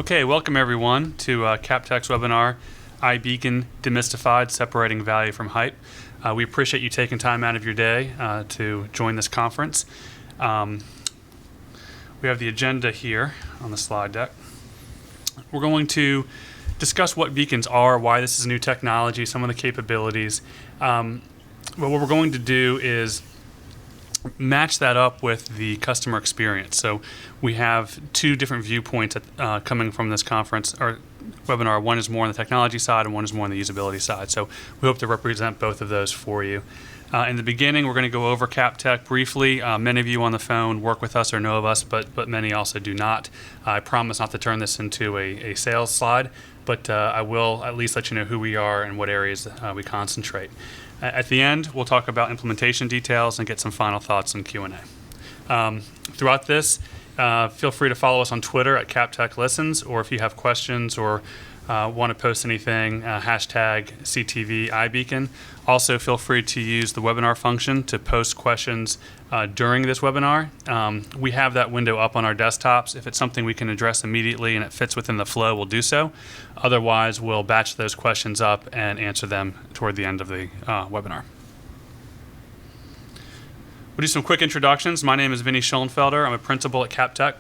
Okay, welcome everyone to CapTech's webinar, iBeacon, Demystified, Separating Value from Hype. We appreciate you taking time out of your day to join this conference. We have the agenda here on the slide deck. We're going to discuss what beacons are, why this is a new technology, some of the capabilities. But what we're going to do is match that up with the customer experience. So we have two different viewpoints coming from this conference or webinar. One is more on the technology side and one is more on the usability side. So we hope to represent both of those for you. In the beginning, we're going to go over CapTech briefly. Many of you on the phone work with us or know of us, but many also do not. I promise not to turn this into a sales slide, but I will at least let you know who we are and what areas we concentrate. At the end, we'll talk about implementation details and get some final thoughts and Q&A. Throughout this, feel free to follow us on Twitter at CapTech Listens, or if you have questions or want to post anything, hashtag CTV iBeacon. Also, feel free to use the webinar function to post questions during this webinar. We have that window up on our desktops. If it's something we can address immediately and it fits within the flow, we'll do so. Otherwise, we'll batch those questions up and answer them toward the end of the webinar. We'll do some quick introductions. My name is Vinny Schoenfelder. I'm a principal at CapTech.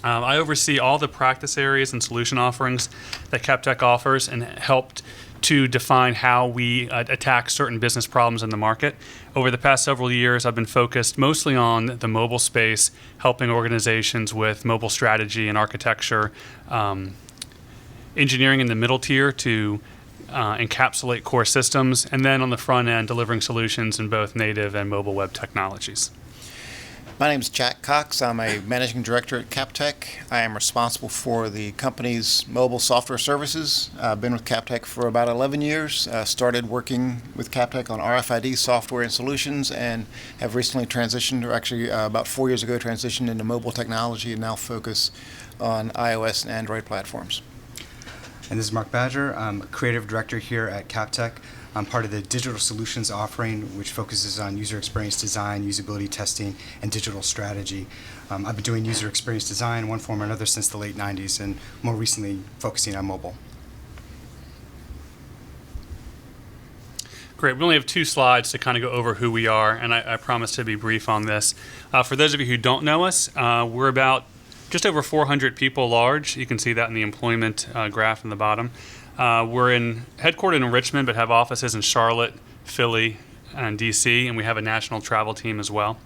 I oversee all the practice areas and solution offerings that CapTech offers and helped to define how we attack certain business problems in the market. Over the past several years, I've been focused mostly on the mobile space, helping organizations with mobile strategy and architecture, engineering in the middle tier to encapsulate core systems, and then on the front end, delivering solutions in both native and mobile web technologies. My name is Jack Cox. I'm a managing director at CapTech. I am responsible for the company's mobile software services. I've been with CapTech for about 11 years. Started working with CapTech on RFID software and solutions and have recently transitioned, or actually about 4 years ago, transitioned into mobile technology and now focus on iOS and Android platforms. And this is Mark Badger. I'm a creative director here at CapTech. I'm part of the digital solutions offering, which focuses on user experience design, usability testing, and digital strategy. I've been doing user experience design in one form or another since the late 90s, and more recently focusing on mobile. Great. We only have 2 slides to kind of go over who we are, and I promise to be brief on this. For those of you who don't know us, we're about just over 400 people large. You can see that in the employment graph in the bottom. We're headquartered in Richmond, but have offices in Charlotte, Philly, and DC, and we have a national travel team as well.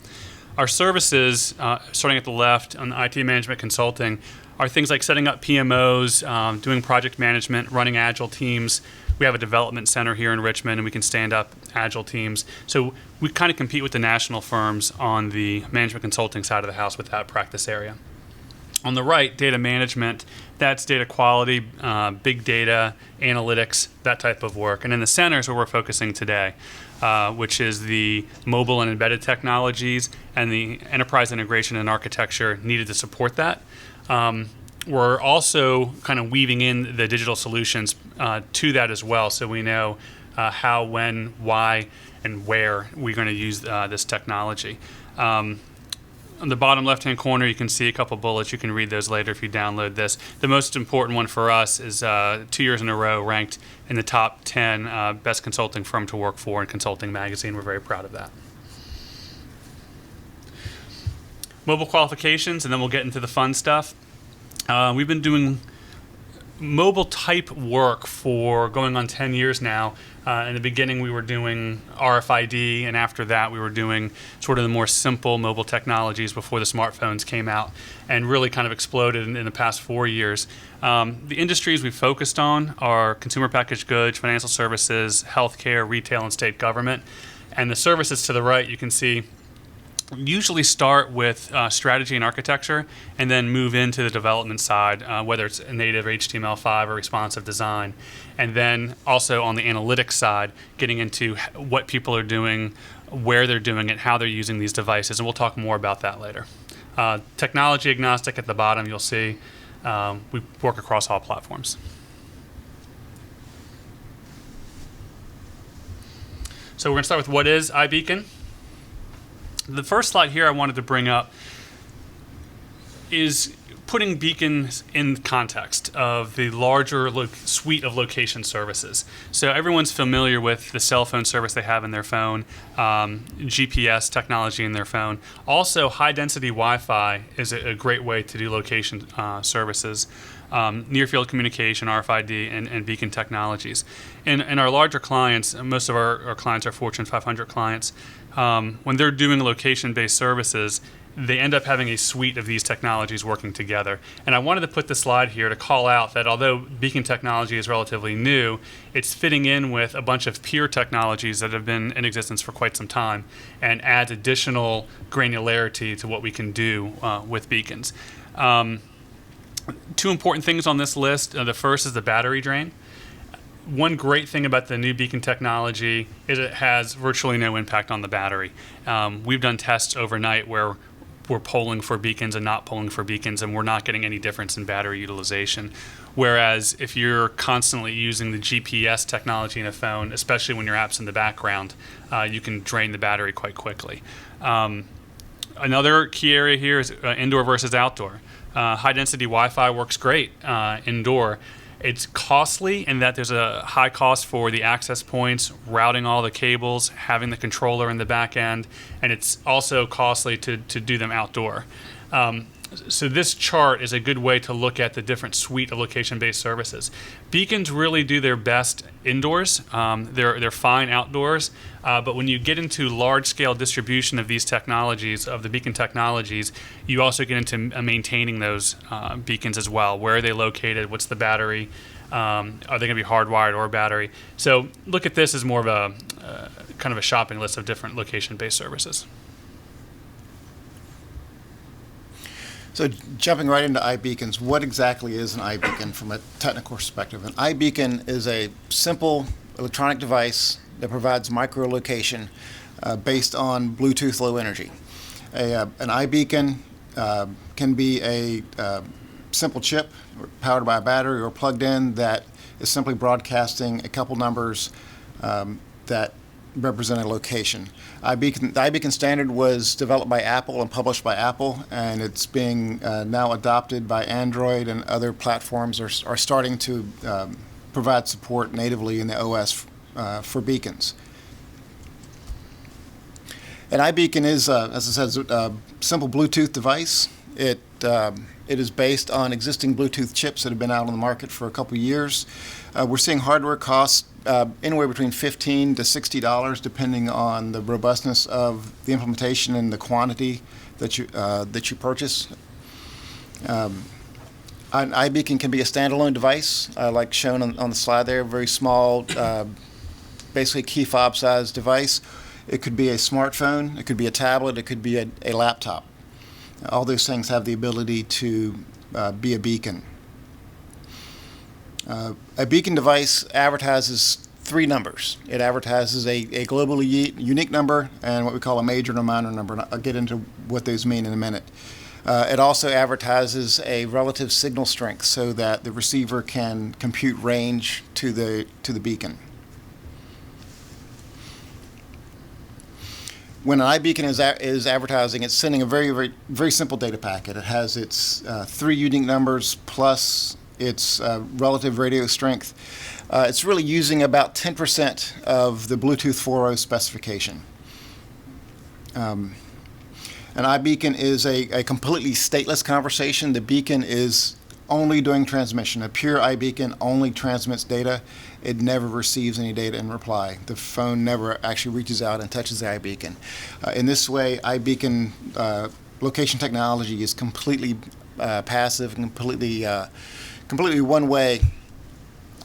Our services, starting at the left on IT management consulting, are things like setting up PMOs, doing project management, running agile teams. We have a development center here in Richmond, and we can stand up agile teams. So we kind of compete with the national firms on the management consulting side of the house with that practice area. On the right, data management, that's data quality, big data, analytics, that type of work. And in the center is where we're focusing today, which is the mobile and embedded technologies and the enterprise integration and architecture needed to support that. We're also kind of weaving in the digital solutions to that as well, so we know how, when, why, and where we're going to use this technology. On the bottom left-hand corner, you can see a couple bullets. You can read those later if you download this. The most important one for us is 2 years in a row ranked in the top 10 best consulting firm to work for in Consulting Magazine. We're very proud of that. Mobile qualifications, and then we'll get into the fun stuff. We've been doing mobile type work for going on 10 years now. In the beginning, we were doing RFID, and after that, we were doing sort of the more simple mobile technologies before the smartphones came out and really kind of exploded in the past 4 years. The industries we've focused on are consumer packaged goods, financial services, healthcare, retail, and state government. And the services to the right, you can see, usually start with strategy and architecture and then move into the development side, whether it's a native HTML5 or responsive design. And then also on the analytics side, getting into what people are doing, where they're doing it, how they're using these devices. And we'll talk more about that later. Technology agnostic at the bottom, you'll see we work across all platforms. So we're going to start with what is iBeacon. The first slide here I wanted to bring up is putting beacons in context of the larger suite of location services. So everyone's familiar with the cell phone service they have in their phone, GPS technology in their phone. Also, high-density Wi-Fi is a great way to do location services. Near-field communication, RFID, and beacon technologies. And our larger clients, most of our clients are Fortune 500 clients, when they're doing location-based services, they end up having a suite of these technologies working together. And I wanted to put the slide here to call out that although beacon technology is relatively new, it's fitting in with a bunch of peer technologies that have been in existence for quite some time and adds additional granularity to what we can do with beacons. Two important things on this list. The first is the battery drain. One great thing about the new beacon technology is it has virtually no impact on the battery. We've done tests overnight where we're polling for beacons and not polling for beacons, and we're not getting any difference in battery utilization. Whereas if you're constantly using the GPS technology in a phone, especially when your app's in the background, you can drain the battery quite quickly. Another key area here is indoor versus outdoor. High-density Wi-Fi works great indoor. It's costly in that there's a high cost for the access points, routing all the cables, having the controller in the back end, and it's also costly to do them outdoor. So this chart is a good way to look at the different suite of location-based services. Beacons really do their best indoors. They're fine outdoors, but when you get into large-scale distribution of these technologies, of the beacon technologies, you also get into maintaining those beacons as well. Where are they located? What's the battery? Are they going to be hardwired or battery? So look at this as more of a kind of a shopping list of different location-based services. So jumping right into iBeacons, what exactly is an iBeacon from a technical perspective? An iBeacon is a simple electronic device that provides microlocation based on Bluetooth Low Energy. An iBeacon can be a simple chip powered by a battery or plugged in that is simply broadcasting a couple numbers that represent a location. The iBeacon standard was developed by Apple and published by Apple, and it's being now adopted by Android, and other platforms are starting to provide support natively in the OS for beacons. An iBeacon is, as I said, a simple Bluetooth device. It is based on existing Bluetooth chips that have been out on the market for a couple years. We're seeing hardware costs anywhere between $15 to $60, depending on the robustness of the implementation and the quantity that you purchase. An iBeacon can be a standalone device, like shown on the slide there, very small, basically key fob size device. It could be a smartphone, it could be a tablet, it could be a laptop. All those things have the ability to be a beacon. A beacon device advertises three numbers. It advertises a globally unique number and what we call a major and a minor number. I'll get into what those mean in a minute. It also advertises a relative signal strength so that the receiver can compute range to the beacon. When an iBeacon is advertising, it's sending a very, very simple data packet. It has its three unique numbers plus its relative radio strength. It's really using about 10% of the Bluetooth 4.0 specification. An iBeacon is a completely stateless conversation. The beacon is only doing transmission. A pure iBeacon only transmits data. It never receives any data in reply. The phone never actually reaches out and touches the iBeacon. In this way, iBeacon location technology is completely passive, completely one way,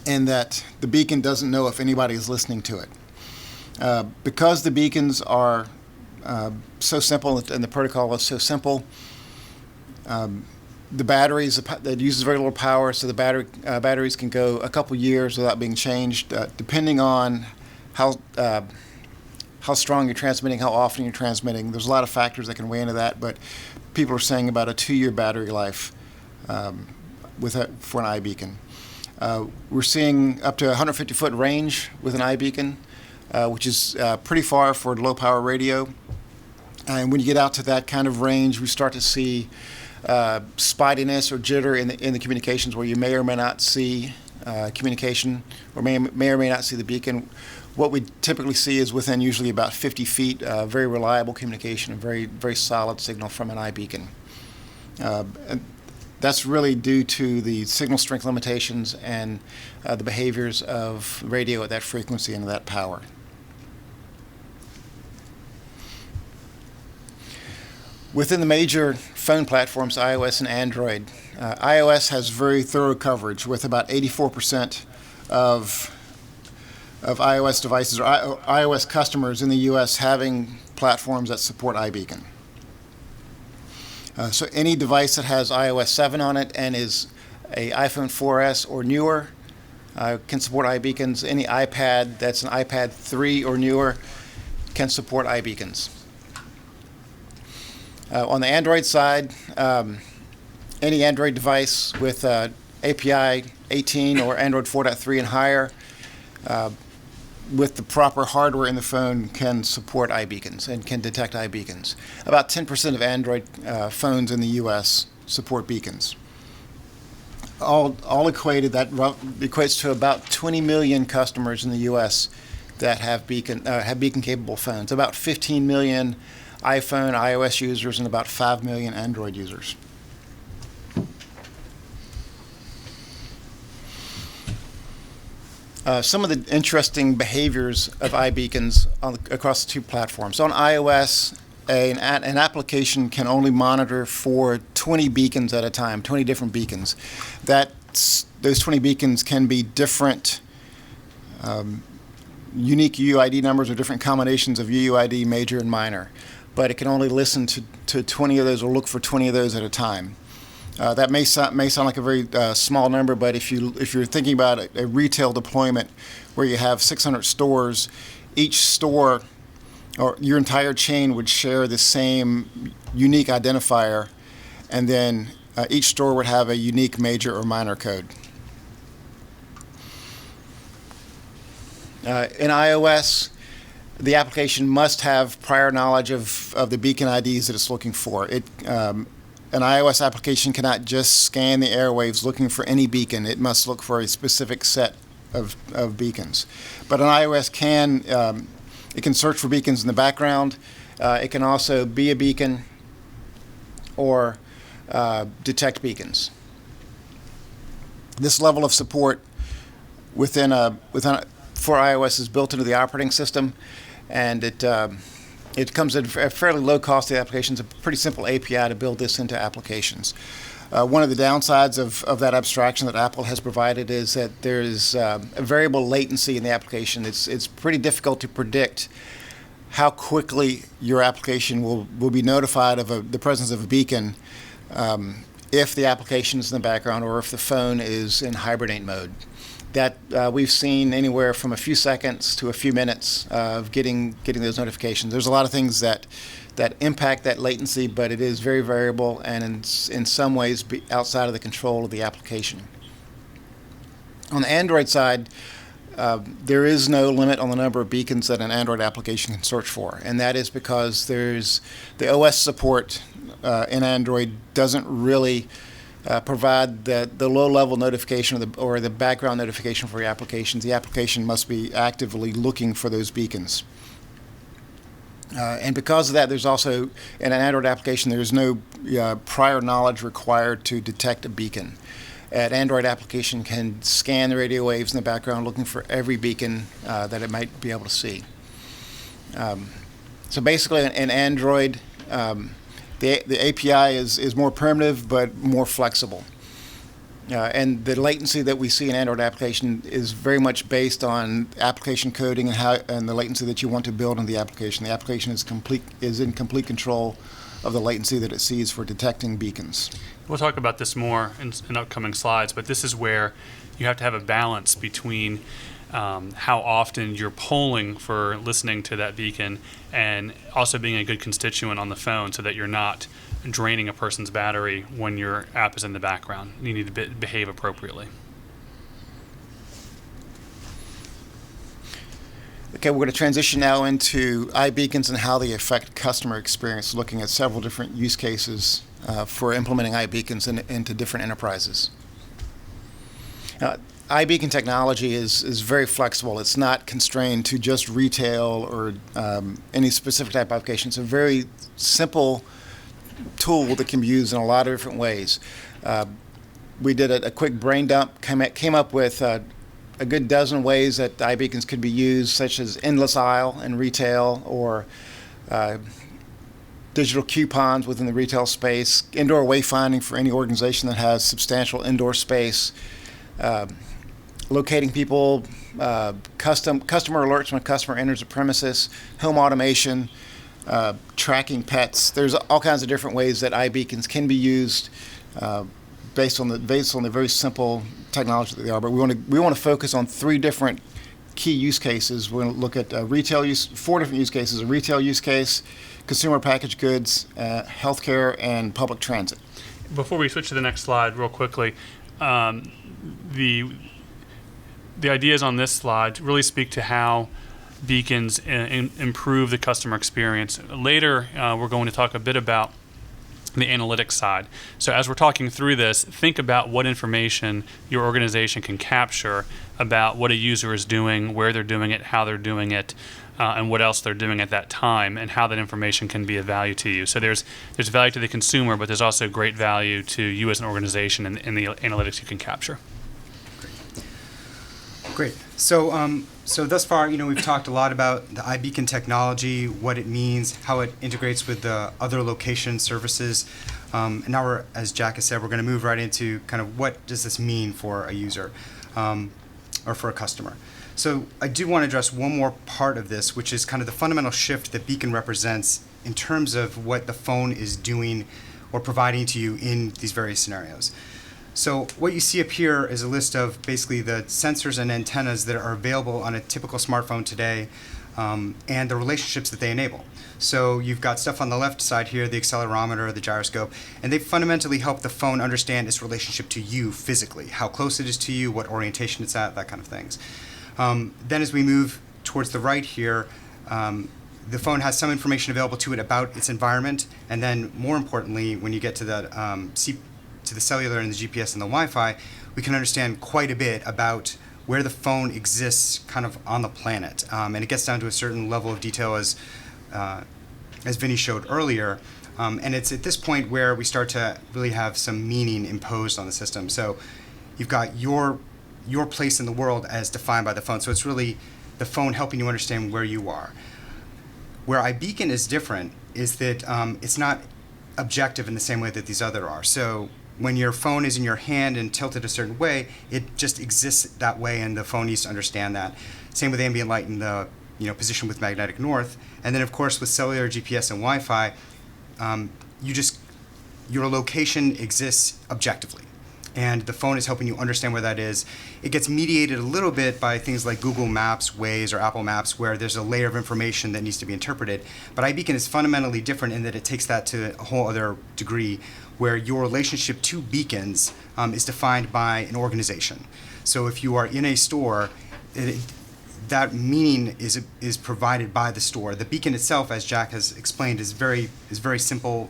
in that the beacon doesn't know if anybody is listening to it. Because the beacons are so simple and the protocol is so simple, the batteries, that uses very little power, so the batteries can go a couple years without being changed, depending on how strong you're transmitting, how often you're transmitting. There's a lot of factors that can weigh into that, but people are saying about a 2-year battery life for an iBeacon. We're seeing up to 150-foot range with an iBeacon, which is pretty far for low-power radio. And when you get out to that kind of range, we start to see spottiness or jitter in the communications where you may or may not see communication or may or may not see the beacon. What we typically see is within usually about 50 feet, very reliable communication, a very, very solid signal from an iBeacon. And that's really due to the signal strength limitations and the behaviors of radio at that frequency and that power. Within the major phone platforms, iOS and Android, iOS has very thorough coverage with about 84% of iOS devices or iOS customers in the U.S. having platforms that support iBeacon. So any device that has iOS 7 on it and is a iPhone 4S or newer can support iBeacons. Any iPad that's an iPad 3 or newer can support iBeacons. On the Android side, any Android device with API 18 or Android 4.3 and higher with the proper hardware in the phone can support iBeacons and can detect iBeacons. About 10% of Android phones in the U.S. support beacons. All equated, that equates to about 20 million customers in the U.S. that have beacon-capable phones. About 15 million iPhone, iOS users, and about 5 million Android users. Some of the interesting behaviors of iBeacons across the two platforms. On iOS, an application can only monitor for 20 beacons at a time, 20 different beacons. Those 20 beacons can be different unique UUID numbers or different combinations of UUID, major and minor. But it can only listen to 20 of those or look for 20 of those at a time. That may sound like a very small number, but if you're thinking about a retail deployment where you have 600 stores, each store or your entire chain would share the same unique identifier, and then each store would have a unique major or minor code. In iOS, the application must have prior knowledge of the beacon IDs that it's looking for. An iOS application cannot just scan the airwaves looking for any beacon. It must look for a specific set of beacons. But an iOS can search for beacons in the background. It can also be a beacon or detect beacons. This level of support for iOS is built into the operating system, and it comes at a fairly low cost to the application. It's a pretty simple API to build this into applications. One of the downsides of that abstraction that Apple has provided is that there is a variable latency in the application. It's pretty difficult to predict how quickly your application will be notified of the presence of a beacon if the application is in the background or if the phone is in hibernate mode. That we've seen anywhere from a few seconds to a few minutes of getting those notifications. There's a lot of things that impact that latency, but it is very variable and in some ways outside of the control of the application. On the Android side, there is no limit on the number of beacons that an Android application can search for, and that is because there's the OS support in Android doesn't really provide the low-level notification or the background notification for your applications. The application must be actively looking for those beacons. And because of that, there's also, in an Android application, there's no prior knowledge required to detect a beacon. An Android application can scan the radio waves in the background looking for every beacon that it might be able to see. So basically, in Android, the API is more primitive but more flexible. And the latency that we see in Android application is very much based on application coding and the latency that you want to build in the application. The application is in complete control of the latency that it sees for detecting beacons. We'll talk about this more in upcoming slides, but this is where you have to have a balance between how often you're polling for listening to that beacon and also being a good constituent on the phone so that you're not draining a person's battery when your app is in the background. You need to behave appropriately. Okay, we're going to transition now into iBeacons and how they affect customer experience, looking at several different use cases for implementing iBeacons into different enterprises. iBeacon technology is very flexible. It's not constrained to just retail or any specific type of application. It's a very simple tool that can be used in a lot of different ways. We did a quick brain dump, came up with a good dozen ways that iBeacons could be used, such as endless aisle in retail, or digital coupons within the retail space, indoor wayfinding for any organization that has substantial indoor space, locating people, customer alerts when a customer enters a premises, home automation, tracking pets. There's all kinds of different ways that iBeacons can be used based on the very simple technology that they are. But we want to focus on 3 different key use cases. We're going to look at retail use, 4 different use cases: a retail use case, consumer packaged goods, healthcare, and public transit. Before we switch to the next slide, real quickly, the ideas on this slide really speak to how beacons improve the customer experience. Later, we're going to talk a bit about the analytics side. So as we're talking through this, think about what information your organization can capture about what a user is doing, where they're doing it, how they're doing it, and what else they're doing at that time, and how that information can be of value to you. So there's value to the consumer, but there's also great value to you as an organization in the analytics you can capture. Great. So thus far, we've talked a lot about the iBeacon technology, what it means, how it integrates with the other location services. And now as Jack has said, we're going to move right into kind of what does this mean for a user or for a customer. So I do want to address one more part of this, which is kind of the fundamental shift that Beacon represents in terms of what the phone is doing or providing to you in these various scenarios. So what you see up here is a list of basically the sensors and antennas that are available on a typical smartphone today, and the relationships that they enable. So you've got stuff on the left side here, the accelerometer, the gyroscope, and they fundamentally help the phone understand its relationship to you physically, how close it is to you, what orientation it's at, that kind of things. Then as we move towards the right here, the phone has some information available to it about its environment, and then more importantly, when you get to the cellular and the GPS and the Wi-Fi, we can understand quite a bit about where the phone exists kind of on the planet. And it gets down to a certain level of detail as Vinny showed earlier. And it's at this point where we start to really have some meaning imposed on the system. So you've got your place in the world as defined by the phone. So it's really the phone helping you understand where you are. Where iBeacon is different is that it's not objective in the same way that these other are. So when your phone is in your hand and tilted a certain way, it just exists that way, and the phone needs to understand that. Same with ambient light in the position with magnetic north. And then of course with cellular, GPS, and Wi-Fi, your location exists objectively, and the phone is helping you understand where that is. It gets mediated a little bit by things like Google Maps, Waze, or Apple Maps, where there's a layer of information that needs to be interpreted. But iBeacon is fundamentally different in that it takes that to a whole other degree, where your relationship to beacons is defined by an organization. So if you are in a store, that meaning is provided by the store. The beacon itself, as Jack has explained, is very simple,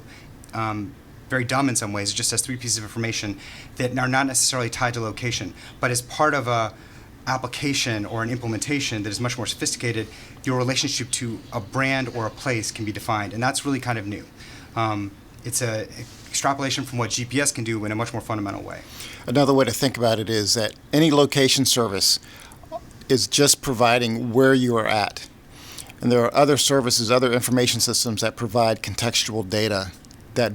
very dumb in some ways. It just has 3 pieces of information that are not necessarily tied to location, but as part of a application or an implementation that is much more sophisticated, your relationship to a brand or a place can be defined, and that's really kind of new. It's an extrapolation from what GPS can do in a much more fundamental way. Another way to think about it is that any location service is just providing where you are at. And there are other services, other information systems that provide contextual data that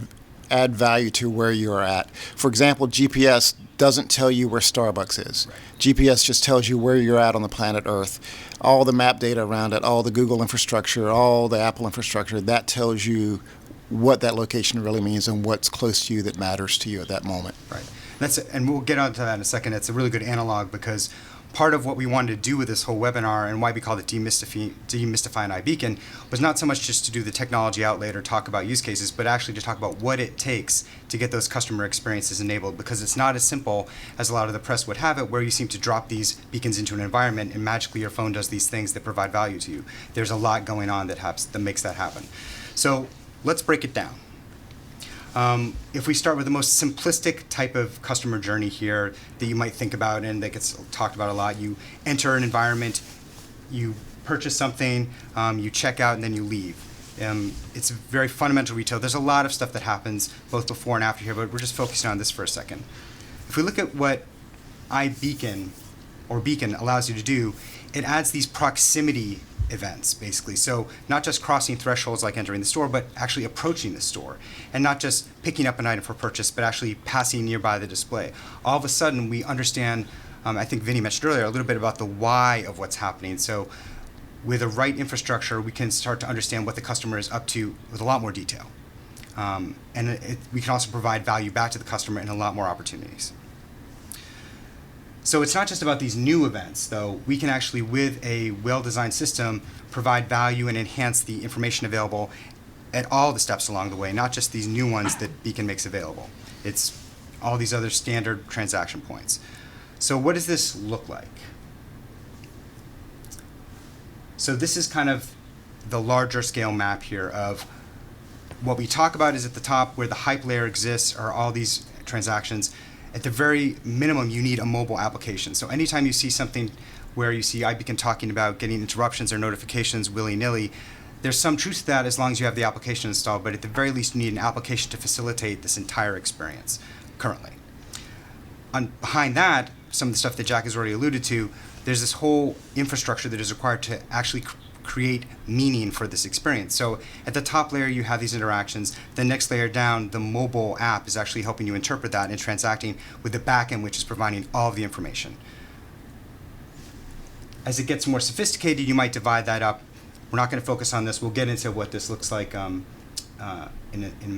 add value to where you are at. For example, GPS doesn't tell you where Starbucks is. Right. GPS just tells you where you're at on the planet Earth. All the map data around it, all the Google infrastructure, all the Apple infrastructure, that tells you what that location really means and what's close to you that matters to you at that moment. Right. And we'll get onto that in a second. It's a really good analog, because part of what we wanted to do with this whole webinar, and why we called it Demystifying iBeacon, was not so much just to do the technology outlet or talk about use cases, but actually to talk about what it takes to get those customer experiences enabled, because it's not as simple as a lot of the press would have it, where you seem to drop these beacons into an environment and magically your phone does these things that provide value to you. There's a lot going on that makes that happen. So let's break it down. If we start with the most simplistic type of customer journey here that you might think about and that gets talked about a lot, you enter an environment, you purchase something, you check out, and then you leave. It's very fundamental retail. There's a lot of stuff that happens both before and after here, but we're just focusing on this for a second. If we look at what iBeacon or Beacon allows you to do, it adds these proximity events, basically. So not just crossing thresholds like entering the store, but actually approaching the store. And not just picking up an item for purchase, but actually passing nearby the display. All of a sudden, we understand, I think Vinny mentioned earlier, a little bit about the why of what's happening. So with the right infrastructure, we can start to understand what the customer is up to with a lot more detail. We can also provide value back to the customer in a lot more opportunities. So it's not just about these new events, though. We can actually, with a well-designed system, provide value and enhance the information available at all the steps along the way, not just these new ones that Beacon makes available. It's all these other standard transaction points. So what does this look like? So this is kind of the larger scale map here of what we talk about is at the top where the hype layer exists are all these transactions. At the very minimum, you need a mobile application. So anytime you see something where you see iBeacon talking about getting interruptions or notifications willy-nilly, there's some truth to that as long as you have the application installed, but at the very least you need an application to facilitate this entire experience currently. Behind that, some of the stuff that Jack has already alluded to, there's this whole infrastructure that is required to actually create meaning for this experience. So at the top layer, you have these interactions. The next layer down, the mobile app is actually helping you interpret that and transacting with the backend, which is providing all of the information. As it gets more sophisticated, you might divide that up. We're not going to focus on this. We'll get into what this looks like in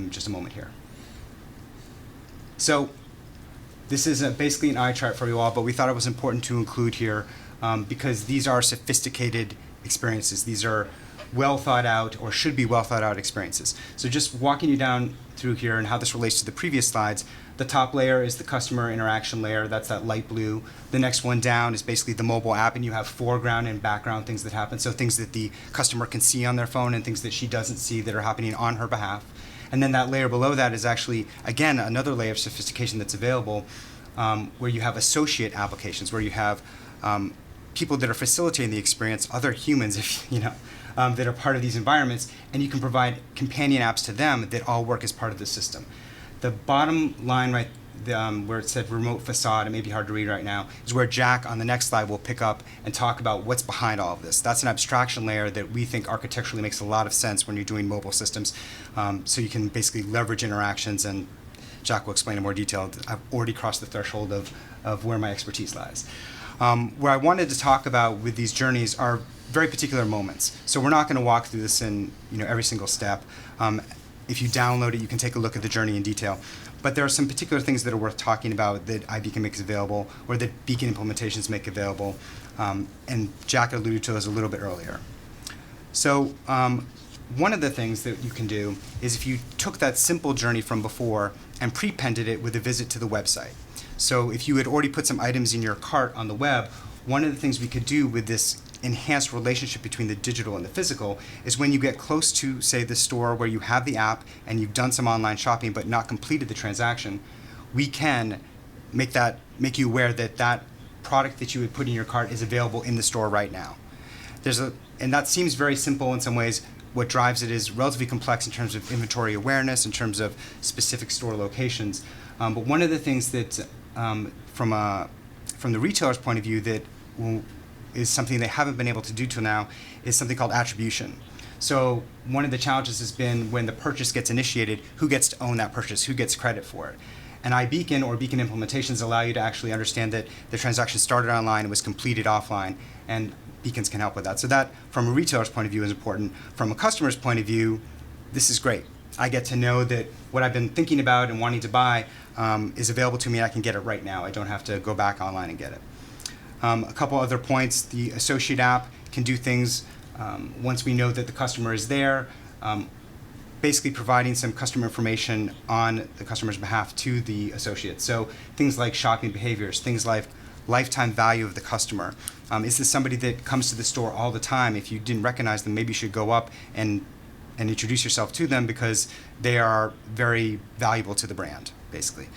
just a moment here. So this is basically an eye chart for you all, but we thought it was important to include here because these are sophisticated experiences. These are well thought out or should be well thought out experiences. So just walking you down through here and how this relates to the previous slides, the top layer is the customer interaction layer. That's that light blue. The next one down is basically the mobile app, and you have foreground and background things that happen. So things that the customer can see on their phone and things that she doesn't see that are happening on her behalf. And then that layer below that is actually, again, another layer of sophistication that's available where you have associate applications, where you have people that are facilitating the experience, other humans, if you know, that are part of these environments, and you can provide companion apps to them that all work as part of the system. The bottom line right where it said remote facade, it may be hard to read right now, is where Jack on the next slide will pick up and talk about what's behind all of this. That's an abstraction layer that we think architecturally makes a lot of sense when you're doing mobile systems. So you can basically leverage interactions, and Jack will explain in more detail. I've already crossed the threshold of where my expertise lies. Where I wanted to talk about with these journeys are very particular moments. So we're not going to walk through this in every single step. If you download it, you can take a look at the journey in detail. But there are some particular things that are worth talking about that iBeacon makes available, or that Beacon implementations make available. And Jack alluded to those a little bit earlier. So one of the things that you can do is if you took that simple journey from before and prepended it with a visit to the website. So if you had already put some items in your cart on the web, one of the things we could do with this enhanced relationship between the digital and the physical is when you get close to, say, the store where you have the app and you've done some online shopping but not completed the transaction, we can make you aware that that product that you would put in your cart is available in the store right now. And that seems very simple in some ways. What drives it is relatively complex in terms of inventory awareness, in terms of specific store locations. But one of the things that from the retailer's point of view that is something they haven't been able to do till now is something called attribution. So one of the challenges has been when the purchase gets initiated, who gets to own that purchase, who gets credit for it. And iBeacon or Beacon implementations allow you to actually understand that the transaction started online and was completed offline, and Beacons can help with that. So that, from a retailer's point of view, is important. From a customer's point of view, this is great. I get to know that what I've been thinking about and wanting to buy is available to me, and I can get it right now. I don't have to go back online and get it. A couple other points. The associate app can do things once we know that the customer is there, basically providing some customer information on the customer's behalf to the associate. So things like shopping behaviors, things like lifetime value of the customer. Is this somebody that comes to the store all the time? If you didn't recognize them, maybe you should go up and and introduce yourself to them because they are very valuable to the brand, basically.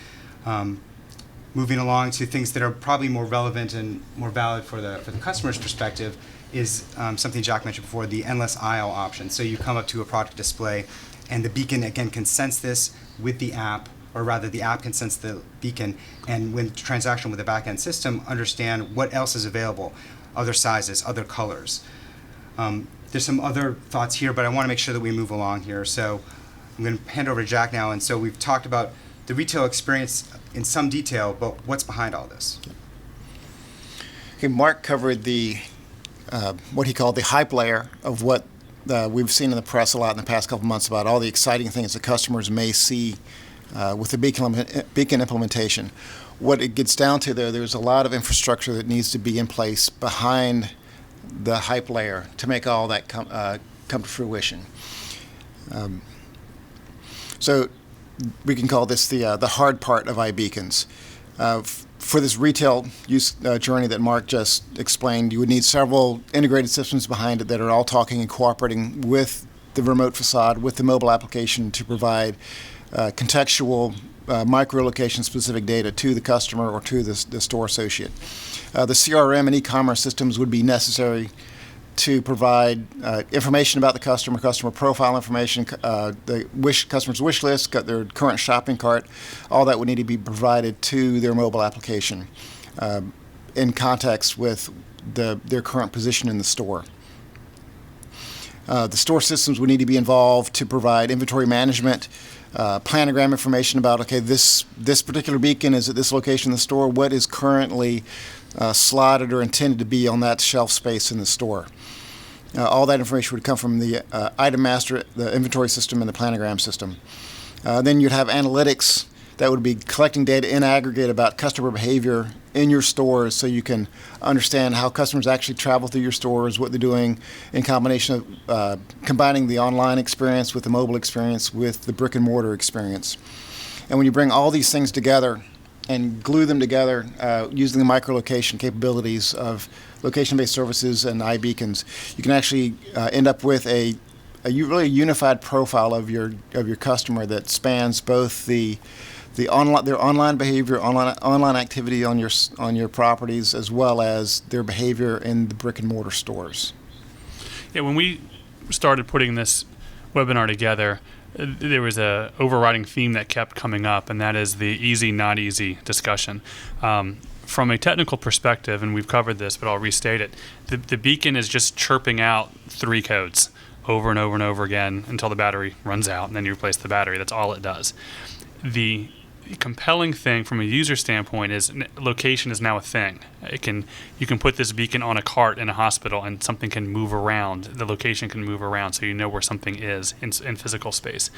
Moving along to things that are probably more relevant and more valid for the customer's perspective is something Jack mentioned before, the endless aisle option. So you come up to a product display, and the beacon, again, can sense this with the app, or rather the app can sense the beacon, and when transaction with the back-end system, understand what else is available, other sizes, other colors. There's some other thoughts here, but I want to make sure that we move along here. So I'm going to hand over to Jack now. And so we've talked about the retail experience in some detail, but what's behind all this? Okay, Mark covered the what he called the hype layer of what we've seen in the press a lot in the past couple months about all the exciting things that customers may see with the beacon implementation. What it gets down to there's a lot of infrastructure that needs to be in place behind the hype layer to make all that come to fruition. So we can call this the hard part of iBeacons. For this retail use journey that Mark just explained, you would need several integrated systems behind it that are all talking and cooperating with the remote facade, with the mobile application to provide contextual, micro-location-specific data to the customer or to the store associate. The CRM and e-commerce systems would be necessary to provide information about the customer profile information, the customer's wish list, got their current shopping cart. All that would need to be provided to their mobile application in context with their current position in the store. The store systems would need to be involved to provide inventory management, planogram information about, okay, this particular beacon is at this location in the store. What is currently slotted or intended to be on that shelf space in the store? All that information would come from the item master, the inventory system, and the planogram system. Then you'd have analytics that would be collecting data in aggregate about customer behavior in your stores so you can understand how customers actually travel through your stores, what they're doing in combination of combining the online experience with the mobile experience with the brick and mortar experience. And when you bring all these things together and glue them together using the micro-location capabilities of location-based services and iBeacons, you can actually end up with a really unified profile of your customer that spans both their online behavior, online activity on your properties, as well as their behavior in the brick and mortar stores. Yeah, when we started putting this webinar together, there was a overriding theme that kept coming up, and that is the easy, not easy discussion. From a technical perspective, and we've covered this, but I'll restate it, the beacon is just chirping out 3 codes over and over and over again until the battery runs out, and then you replace the battery. That's all it does. The compelling thing from a user standpoint is location is now a thing. You can put this beacon on a cart in a hospital and something can move around. The location can move around so you know where something is in physical space.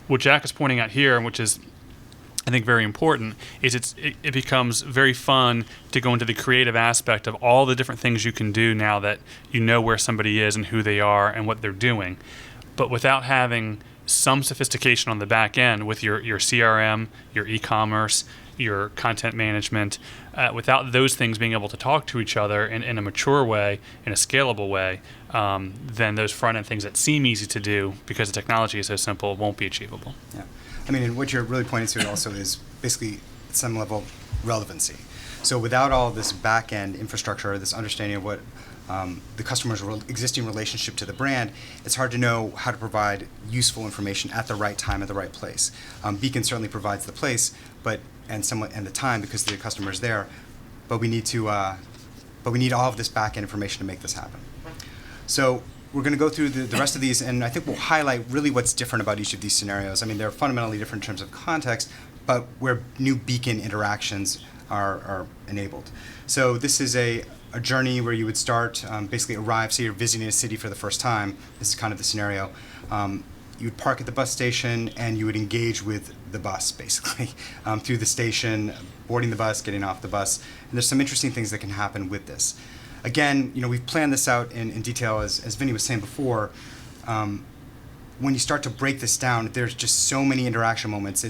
What Jack is pointing out here, and which is I think very important, is it becomes very fun to go into the creative aspect of all the different things you can do now that you know where somebody is and who they are and what they're doing, but without having some sophistication on the back end with your CRM, your e-commerce, your content management, without those things being able to talk to each other in a mature way, in a scalable way, then those front-end things that seem easy to do because the technology is so simple won't be achievable. Yeah. I mean, and what you're really pointing to also is basically some level of relevancy. So without all this back-end infrastructure, this understanding of what the customer's existing relationship to the brand, it's hard to know how to provide useful information at the right time, at the right place. Beacon certainly provides the place, and the time because the customer's there, but we need all of this back-end information to make this happen. So we're going to go through the rest of these, and I think we'll highlight really what's different about each of these scenarios. I mean, they're fundamentally different in terms of context, but where new beacon interactions are enabled. So this is a journey where you would start, basically arrive, say you're visiting a city for the first time. This is kind of the scenario. You would park at the bus station and you would engage with the bus, basically, through the station, boarding the bus, getting off the bus. And there's some interesting things that can happen with this. Again, we've planned this out in detail, as Vinny was saying before. When you start to break this down, there's just so many interaction moments.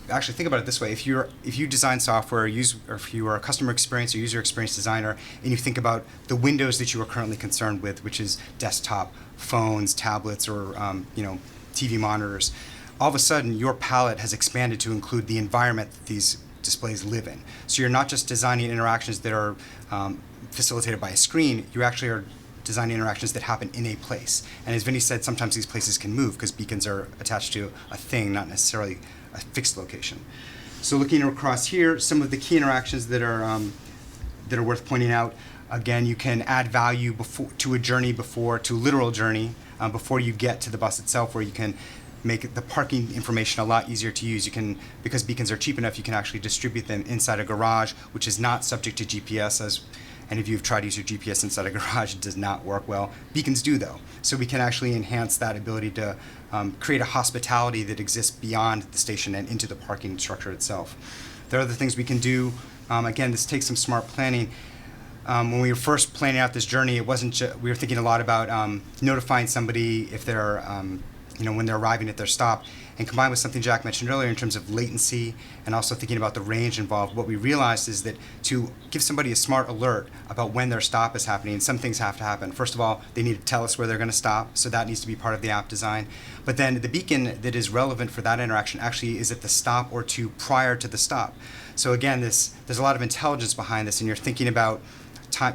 Actually, think about it this way: if you design software, or if you are a customer experience or user experience designer, and you think about the windows that you are currently concerned with, which is desktop, phones, tablets, or TV monitors, all of a sudden your palette has expanded to include the environment that these displays live in. So you're not just designing interactions that are facilitated by a screen, you actually are designing interactions that happen in a place. And as Vinny said, sometimes these places can move because beacons are attached to a thing, not necessarily a fixed location. So looking across here, some of the key interactions that are worth pointing out. Again, you can add value to a journey to a literal journey before you get to the bus itself, where you can make the parking information a lot easier to use. You can, because beacons are cheap enough, you can actually distribute them inside a garage, which is not subject to GPS. As any of you have tried to use your GPS inside a garage, it does not work well. Beacons do, though. So we can actually enhance that ability to create a hospitality that exists beyond the station and into the parking structure itself. There are other things we can do. Again, this takes some smart planning. When we were first planning out this journey, it wasn't we were thinking a lot about notifying somebody if they're when they're arriving at their stop, and combined with something Jack mentioned earlier in terms of latency and also thinking about the range involved. What we realized is that to give somebody a smart alert about when their stop is happening, some things have to happen. First of all, they need to tell us where they're going to stop, so that needs to be part of the app design. But then the beacon that is relevant for that interaction actually is at the stop or two prior to the stop. So again, there's a lot of intelligence behind this, and you're thinking about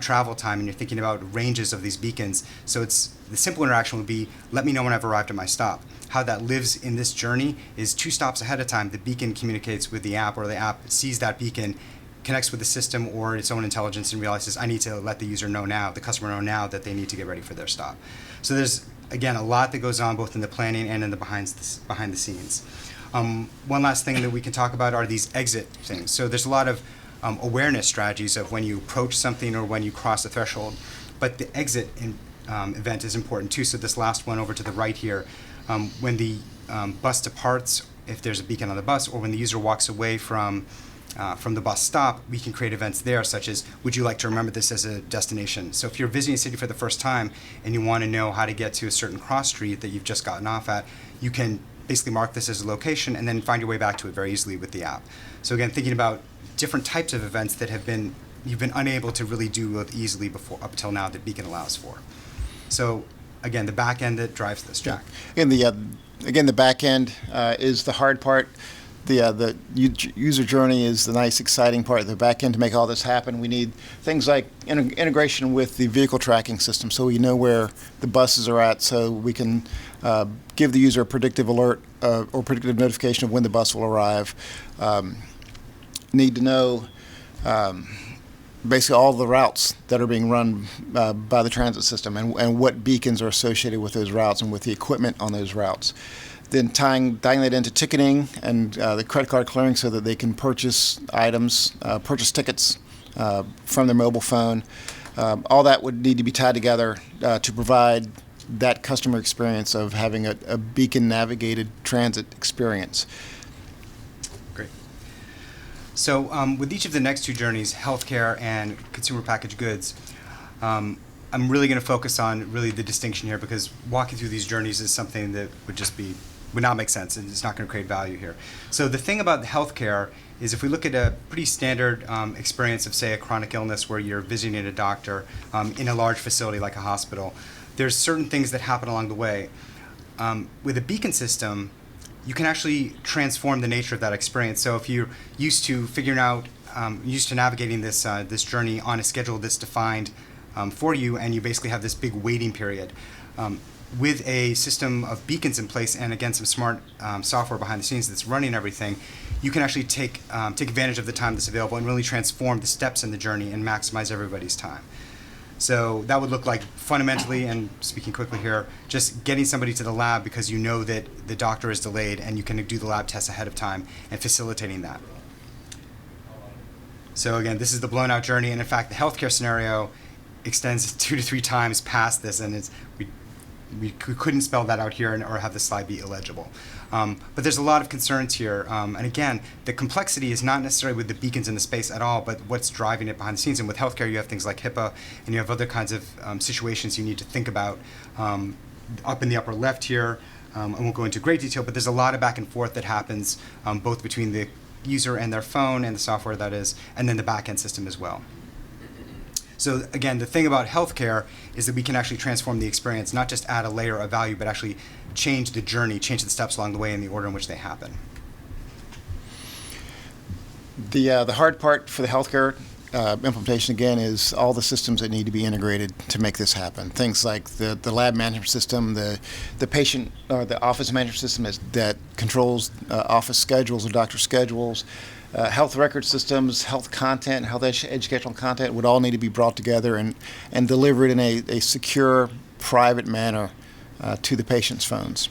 travel time, and you're thinking about ranges of these beacons. So the simple interaction would be, let me know when I've arrived at my stop. How that lives in this journey is 2 stops ahead of time. The beacon communicates with the app, or the app sees that beacon, connects with the system or its own intelligence, and realizes I need to let the user know now, the customer know now, that they need to get ready for their stop. So there's, again, a lot that goes on both in the planning and in the behind the scenes. One last thing that we can talk about are these exit things. So there's a lot of awareness strategies of when you approach something or when you cross a threshold, but the exit event is important too. So this last one over to the right here, when the bus departs, if there's a beacon on the bus, or when the user walks away from the bus stop, we can create events there, such as, would you like to remember this as a destination? So if you're visiting a city for the first time and you want to know how to get to a certain cross street that you've just gotten off at, you can basically mark this as a location and then find your way back to it very easily with the app. So again, thinking about different types of events that you've been unable to really do easily before up till now that Beacon allows for. So again, the back end that drives this, Jack. And the back end is the hard part. The user journey is the nice, exciting part. The back end, to make all this happen, we need things like integration with the vehicle tracking system, so we know where the buses are at, so we can give the user a predictive alert or predictive notification of when the bus will arrive. Need to know basically all the routes that are being run by the transit system, and what beacons are associated with those routes and with the equipment on those routes. Then tying that into ticketing and the credit card clearing, so that they can purchase items, purchase tickets from their mobile phone. All that would need to be tied together to provide that customer experience of having a beacon navigated transit experience. Great. So with each of the next 2 journeys, healthcare and consumer packaged goods, I'm really going to focus on really the distinction here, because walking through these journeys is something that would not make sense, and it's not going to create value here. So the thing about the healthcare is, if we look at a pretty standard experience of, say, a chronic illness where you're visiting a doctor in a large facility like a hospital, there's certain things that happen along the way. With a beacon system, you can actually transform the nature of that experience. So if you're used to navigating this journey on a schedule that's defined for you, and you basically have this big waiting period, with a system of beacons in place, and again some smart software behind the scenes that's running everything, you can actually take advantage of the time that's available and really transform the steps in the journey and maximize everybody's time. So that would look like, fundamentally, and speaking quickly here, just getting somebody to the lab because you know that the doctor is delayed and you can do the lab tests ahead of time, and facilitating that. So again, this is the blown out journey, and in fact the healthcare scenario extends 2 to 3 times past this, and we couldn't spell that out here or have the slide be illegible. But there's a lot of concerns here. And again, the complexity is not necessarily with the beacons in the space at all, but what's driving it behind the scenes. And with healthcare, you have things like HIPAA, and you have other kinds of situations you need to think about. Up in the upper left here, I won't go into great detail, but there's a lot of back and forth that happens both between the user and their phone and the software, that is, and then the back-end system as well. So again, the thing about healthcare is that we can actually transform the experience, not just add a layer of value, but actually change the journey, change the steps along the way in the order in which they happen. The hard part for the healthcare implementation, again, is all the systems that need to be integrated to make this happen. Things like the lab management system, the patient or the office management system that controls office schedules or doctor schedules, health record systems, health content, health educational content would all need to be brought together and delivered in a secure, private manner to the patient's phones.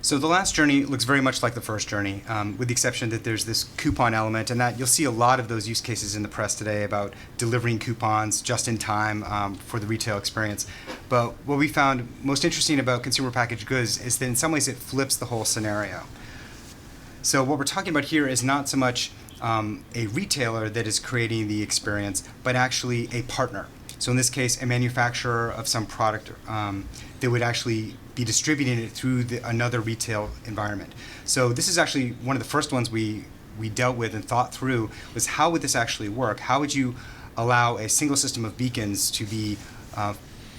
So the last journey looks very much like the first journey, with the exception that there's this coupon element, and that you'll see a lot of those use cases in the press today about delivering coupons just in time for the retail experience. But what we found most interesting about consumer packaged goods is that in some ways it flips the whole scenario. So what we're talking about here is not so much a retailer that is creating the experience, but actually a partner. So in this case, a manufacturer of some product that would actually be distributing it through another retail environment. So this is actually one of the first ones we dealt with and thought through was how would this actually work? How would you allow a single system of beacons to be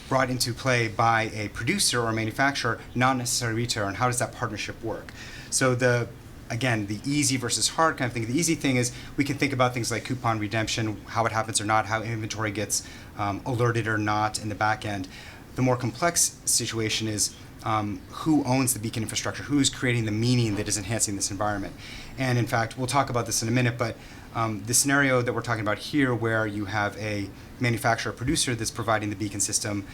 brought into play by a producer or a manufacturer, not necessarily a retailer, and how does that partnership work? So again, the easy versus hard kind of thing. The easy thing is we can think about things like coupon redemption, how it happens or not, how inventory gets alerted or not in the back end. The more complex situation is who owns the beacon infrastructure, who's creating the meaning that is enhancing this environment. And in fact, we'll talk about this in a minute, but the scenario that we're talking about here where you have a manufacturer producer that's providing the beacon system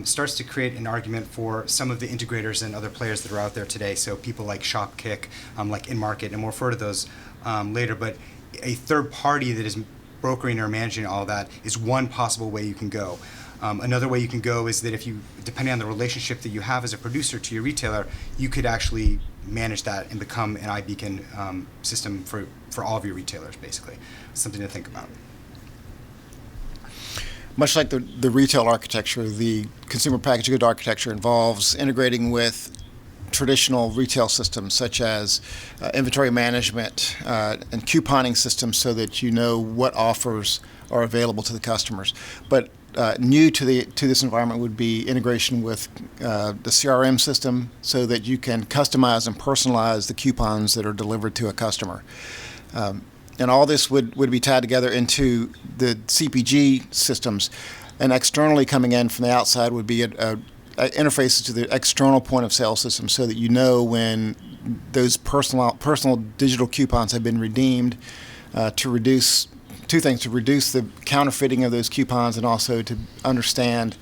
starts to create an argument for some of the integrators and other players that are out there today. So people like Shopkick, like InMarket, and we'll refer to those later, but a third party that is brokering or managing all that is one possible way you can go. Another way you can go is that if you, depending on the relationship that you have as a producer to your retailer, you could actually manage that and become an iBeacon system for all of your retailers, basically. Something to think about. Much like the retail architecture, the consumer packaged good architecture involves integrating with traditional retail systems such as inventory management and couponing systems so that you know what offers are available to the customers. But new to this environment would be integration with the CRM system so that you can customize and personalize the coupons that are delivered to a customer. And all this would be tied together into the CPG systems. And externally coming in from the outside would be interfaces to the external point of sale system so that you know when those personal digital coupons have been redeemed to reduce two things: to reduce the counterfeiting of those coupons, and also to understand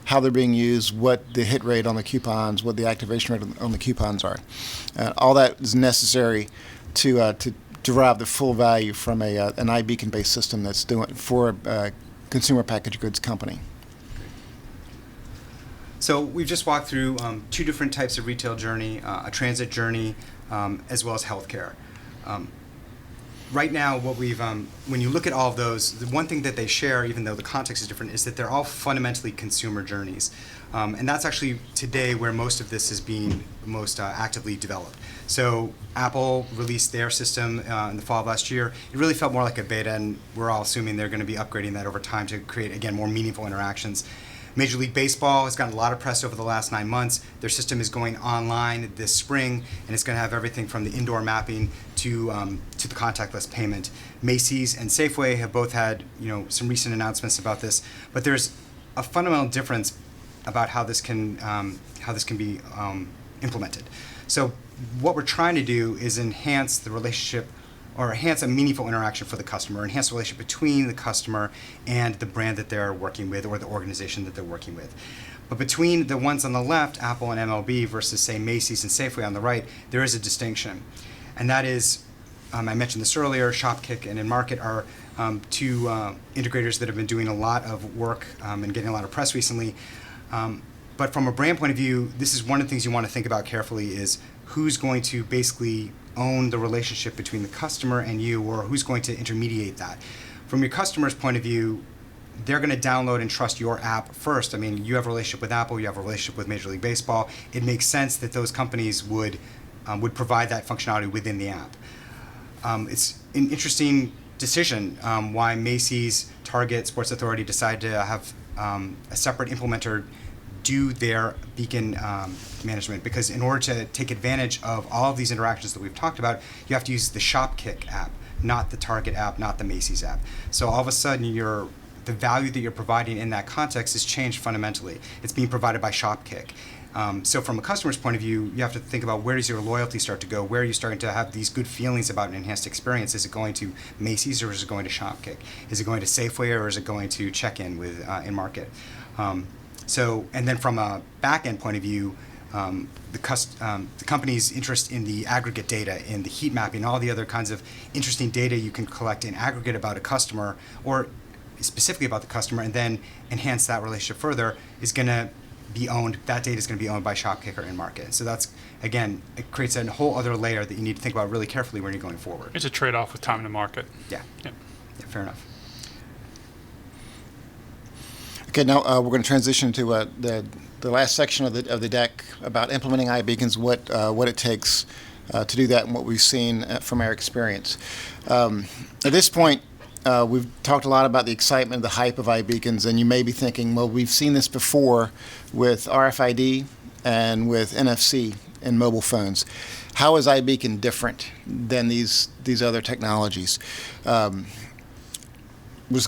how they're being used, what the hit rate on the coupons, what the activation rate on the coupons are. All that is necessary to derive the full value from an iBeacon-based system that's doing for a consumer packaged goods company. So we've just walked through two different types of retail journey, a transit journey, as well as healthcare. Right now, what when you look at all of those, the one thing that they share, even though the context is different, is that they're all fundamentally consumer journeys. And that's actually today where most of this is being most actively developed. So Apple released their system in the fall of last year. It really felt more like a beta, and we're all assuming they're going to be upgrading that over time to create, again, more meaningful interactions. Major League Baseball has gotten a lot of press over the last 9 months. Their system is going online this spring, and it's going to have everything from the indoor mapping to the contactless payment. Macy's and Safeway have both had some recent announcements about this, but there's a fundamental difference about how this can be implemented. So what we're trying to do is enhance the relationship, or enhance a meaningful interaction for the customer, enhance the relationship between the customer and the brand that they're working with or the organization that they're working with. But between the ones on the left, Apple and MLB, versus, say, Macy's and Safeway on the right, there is a distinction. And that is, I mentioned this earlier, Shopkick and InMarket are two integrators that have been doing a lot of work and getting a lot of press recently. But from a brand point of view, this is one of the things you want to think about carefully is who's going to basically own the relationship between the customer and you, or who's going to intermediate that. From your customer's point of view, they're going to download and trust your app first. I mean, you have a relationship with Apple, you have a relationship with Major League Baseball. It makes sense that those companies would provide that functionality within the app. It's an interesting decision why Macy's, Target, Sports Authority decided to have a separate implementer do their beacon management, because in order to take advantage of all of these interactions that we've talked about, you have to use the Shopkick app, not the Target app, not the Macy's app. So all of a sudden, the value that you're providing in that context is changed fundamentally. It's being provided by Shopkick. So from a customer's point of view, you have to think about, where does your loyalty start to go? Where are you starting to have these good feelings about an enhanced experience? Is it going to Macy's, or is it going to Shopkick? Is it going to Safeway, or is it going to check-in with in market? And then from a back-end point of view, the company's interest in the aggregate data, in the heat mapping, all the other kinds of interesting data you can collect in aggregate about a customer, or specifically about the customer, and then enhance that relationship further, is going to be owned. That data is going to be owned by Shopkick or in market. So that's, again, it creates a whole other layer that you need to think about really carefully when you're going forward. It's a trade-off with time to market. Yeah. Yep. Yeah, fair enough. Okay, now we're going to transition to the last section of the deck about implementing iBeacons, what it takes to do that, and what we've seen from our experience. At this point, we've talked a lot about the excitement, the hype of iBeacons, and you may be thinking, well, we've seen this before with RFID and with NFC in mobile phones. How is iBeacon different than these other technologies? We'll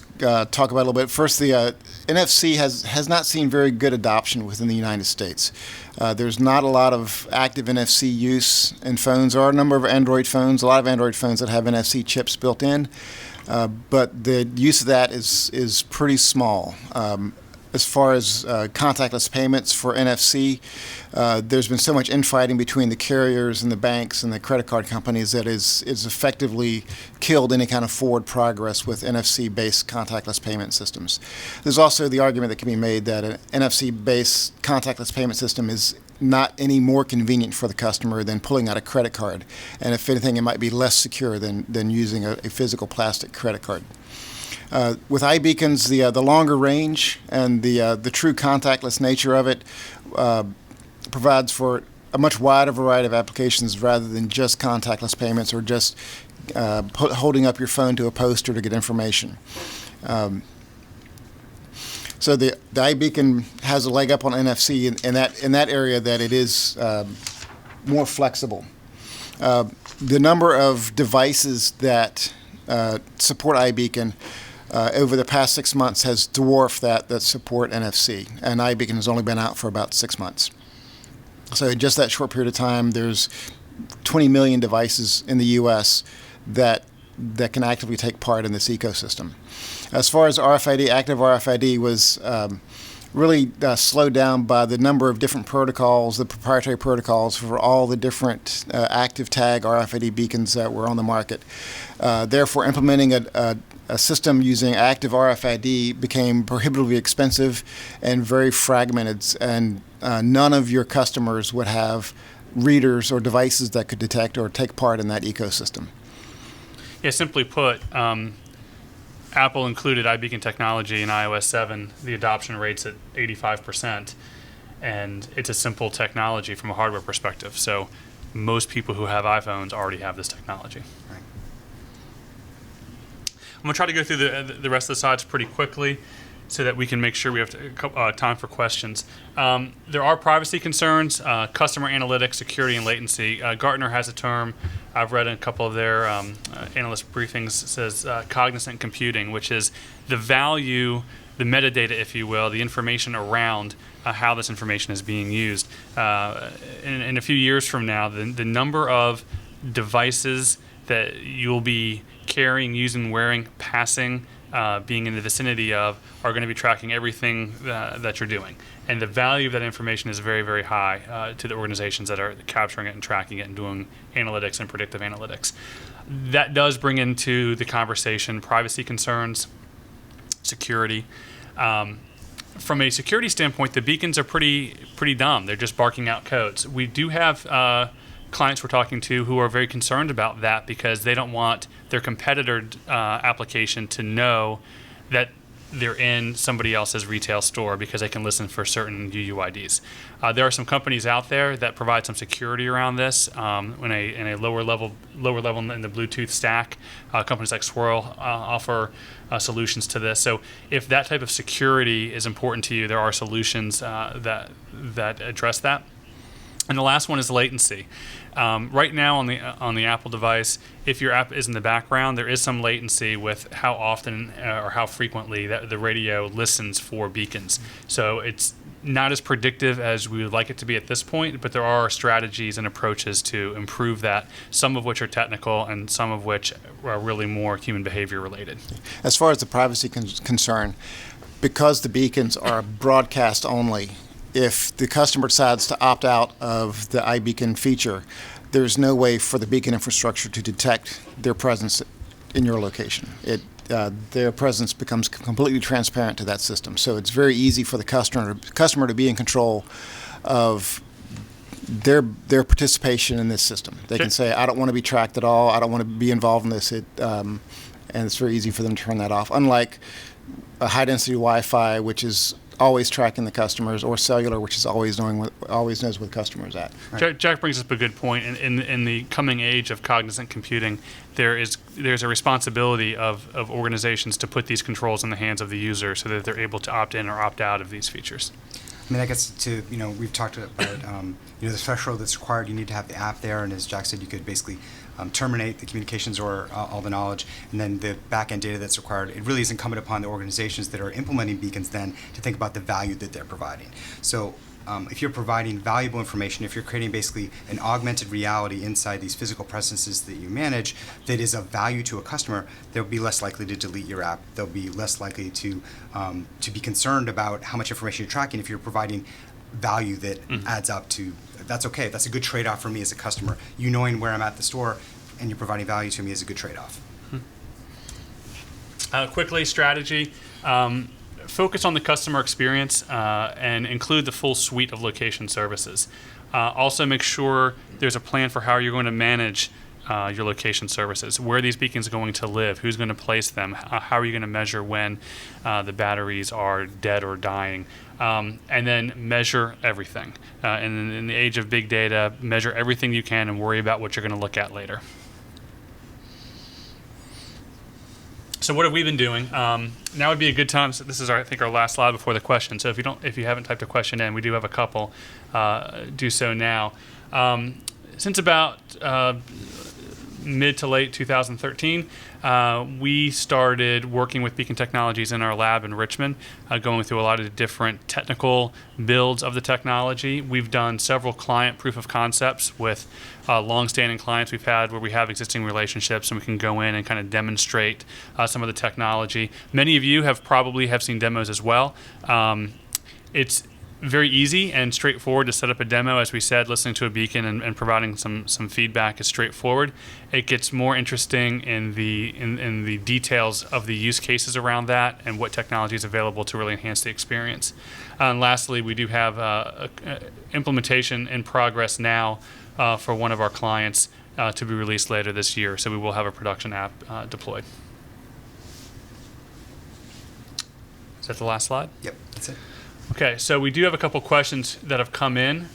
talk about it a little bit. First, the NFC has not seen very good adoption within the United States. There's not a lot of active NFC use in phones. There are a number of Android phones, a lot of Android phones that have NFC chips built in, but the use of that is pretty small. As far as contactless payments for NFC, there's been so much infighting between the carriers and the banks and the credit card companies that is effectively killed any kind of forward progress with NFC-based contactless payment systems. There's also the argument that can be made that an NFC-based contactless payment system is not any more convenient for the customer than pulling out a credit card. And if anything, it might be less secure than using a physical plastic credit card. With iBeacons, the longer range and the true contactless nature of it provides for a much wider variety of applications rather than just contactless payments or just holding up your phone to a poster to get information. So the iBeacon has a leg up on NFC in that area, that it is more flexible. The number of devices that support iBeacon over the past 6 months has dwarfed that support NFC, and iBeacon has only been out for about 6 months. So in just that short period of time, there's 20 million devices in the U.S. that can actively take part in this ecosystem. As far as RFID, active RFID was really slowed down by the number of different protocols, the proprietary protocols for all the different active tag RFID beacons that were on the market. Therefore, implementing a system using active RFID became prohibitively expensive and very fragmented, and none of your customers would have readers or devices that could detect or take part in that ecosystem. Yeah, simply put, Apple included iBeacon technology in iOS 7. The adoption rate's at 85%, and it's a simple technology from a hardware perspective. So most people who have iPhones already have this technology. Right. I'm going to try to go through the rest of the slides pretty quickly so that we can make sure we have time for questions. There are privacy concerns, customer analytics, security, and latency. Gartner has a term, I've read in a couple of their analyst briefings, says cognizant computing, which is the value, the metadata, if you will, the information around how this information is being used. In a few years from now, the number of devices that you'll be carrying, using, wearing, passing, being in the vicinity of, are going to be tracking everything that you're doing. And the value of that information is very, very high to the organizations that are capturing it and tracking it and doing analytics and predictive analytics. That does bring into the conversation privacy concerns, security. From a security standpoint, the beacons are pretty dumb. They're just barking out codes. We do have clients we're talking to who are very concerned about that because they don't want their competitor application to know that they're in somebody else's retail store because they can listen for certain UUIDs. There are some companies out there that provide some security around this in a lower level in the Bluetooth stack. Companies like Swirl offer solutions to this. So if that type of security is important to you, there are solutions that address that. And the last one is latency. Right now on the Apple device, if your app is in the background, there is some latency with how often or how frequently that the radio listens for beacons. So it's not as predictive as we would like it to be at this point, but there are strategies and approaches to improve that, some of which are technical and some of which are really more human behavior related. As far as the privacy concern, because the beacons are broadcast only, if the customer decides to opt out of the iBeacon feature, there's no way for the beacon infrastructure to detect their presence in your location. Their presence becomes completely transparent to that system. So it's very easy for the customer to be in control of their participation in this system. They can say, I don't want to be tracked at all. I don't want to be involved in this. And it's very easy for them to turn that off. Unlike a high-density Wi-Fi, which is always tracking the customers, or cellular, which is always knows where the customer is at. Right. Jack brings up a good point. In the coming age of cognizant computing, there's a responsibility of organizations to put these controls in the hands of the user so that they're able to opt in or opt out of these features. I mean, I guess we've talked about the threshold that's required. You need to have the app there, and as Jack said, you could basically terminate the communications or all the knowledge, and then the back-end data that's required. It really is incumbent upon the organizations that are implementing beacons then to think about the value that they're providing. So if you're providing valuable information, if you're creating basically an augmented reality inside these physical presences that you manage that is of value to a customer, they'll be less likely to delete your app. They'll be less likely to be concerned about how much information you're tracking if you're providing value that adds up to, that's okay. That's a good trade-off for me as a customer. You knowing where I'm at the store and you're providing value to me is a good trade-off. Quickly, strategy. Focus on the customer experience and include the full suite of location services. Also make sure there's a plan for how you're going to manage your location services, where these beacons are going to live, who's going to place them, how are you going to measure when the batteries are dead or dying, and then measure everything. And in the age of big data, measure everything you can and worry about what you're going to look at later. So what have we been doing? Now would be a good time. So this is, I think, our last slide before the question. So if you haven't typed a question in, we do have a couple. Do so now. Since about mid to late 2013, we started working with Beacon Technologies in our lab in Richmond, going through a lot of different technical builds of the technology. We've done several client proof of concepts with long-standing clients we've had where we have existing relationships and we can go in and kind of demonstrate some of the technology. Many of you probably have seen demos as well. It's very easy and straightforward to set up a demo. As we said, listening to a beacon and providing some feedback is straightforward. It gets more interesting in the details of the use cases around that and what technology is available to really enhance the experience. And lastly, we do have implementation in progress now for one of our clients to be released later this year. So we will have a production app deployed. Is that the last slide? Yep, that's it. Okay, so we do have a couple questions that have come in.